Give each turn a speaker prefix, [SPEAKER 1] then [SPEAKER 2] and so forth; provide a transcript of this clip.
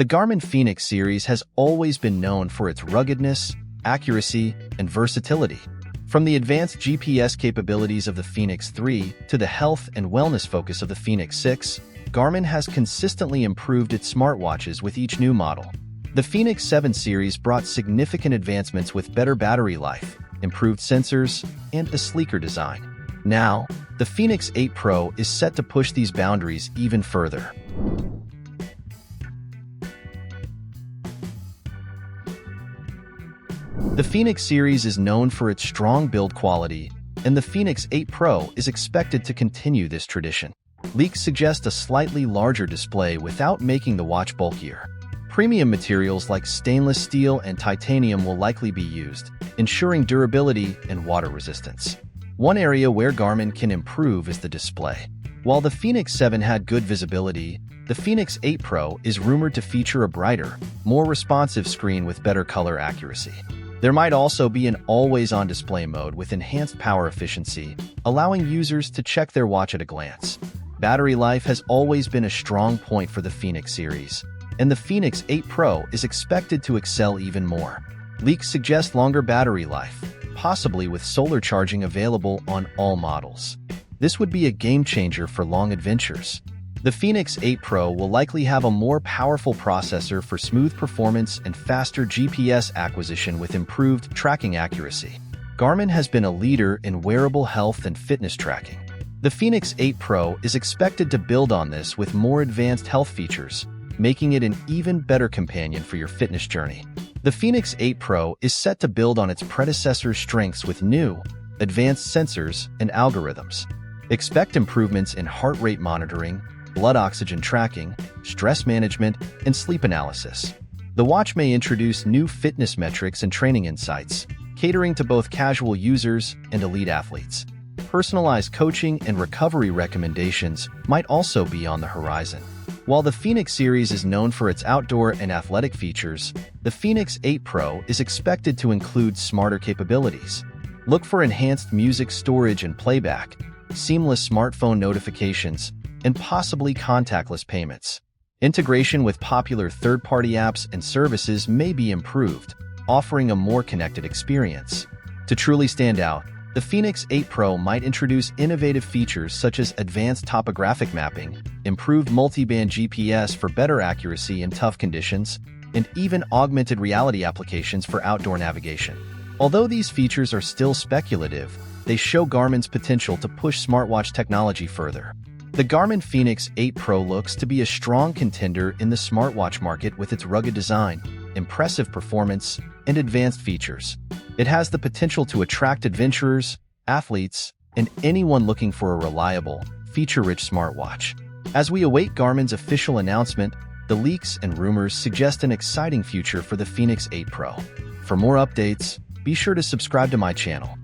[SPEAKER 1] The Garmin Fenix series has always been known for its ruggedness, accuracy, and versatility. From the advanced GPS capabilities of the Fenix 3 to the health and wellness focus of the Fenix 6, Garmin has consistently improved its smartwatches with each new model. The Fenix 7 series brought significant advancements with better battery life, improved sensors, and a sleeker design. Now, the Fenix 8 Pro is set to push these boundaries even further. The Fenix series is known for its strong build quality, and the Fenix 8 Pro is expected to continue this tradition. Leaks suggest a slightly larger display without making the watch bulkier. Premium materials like stainless steel and titanium will likely be used, ensuring durability and water resistance. One area where Garmin can improve is the display. While the Fenix 7 had good visibility, the Fenix 8 Pro is rumored to feature a brighter, more responsive screen with better color accuracy. There might also be an always-on display mode with enhanced power efficiency, allowing users to check their watch at a glance. Battery life has always been a strong point for the Fenix series, and the Fenix 8 Pro is expected to excel even more. Leaks suggest longer battery life, possibly with solar charging available on all models. This would be a game-changer for long adventures. The Fenix 8 Pro will likely have a more powerful processor for smooth performance and faster GPS acquisition with improved tracking accuracy. Garmin has been a leader in wearable health and fitness tracking. The Fenix 8 Pro is expected to build on this with more advanced health features, making it an even better companion for your fitness journey. The Fenix 8 Pro is set to build on its predecessor's strengths with new, advanced sensors and algorithms. Expect improvements in heart rate monitoring, blood oxygen tracking, stress management, and sleep analysis. The watch may introduce new fitness metrics and training insights, catering to both casual users and elite athletes. Personalized coaching and recovery recommendations might also be on the horizon. While the Fenix series is known for its outdoor and athletic features, the Fenix 8 Pro is expected to include smarter capabilities. Look for enhanced music storage and playback, seamless smartphone notifications, and possibly contactless payments. Integration with popular third-party apps and services may be improved, offering a more connected experience. To truly stand out, the Fenix 8 Pro might introduce innovative features such as advanced topographic mapping, improved multi-band GPS for better accuracy in tough conditions, and even augmented reality applications for outdoor navigation. Although these features are still speculative, they show Garmin's potential to push smartwatch technology further. The Garmin Fenix 8 Pro looks to be a strong contender in the smartwatch market with its rugged design, impressive performance, and advanced features. It has the potential to attract adventurers, athletes, and anyone looking for a reliable, feature-rich smartwatch. As we await Garmin's official announcement, the leaks and rumors suggest an exciting future for the Fenix 8 Pro. For more updates, be sure to subscribe to my channel.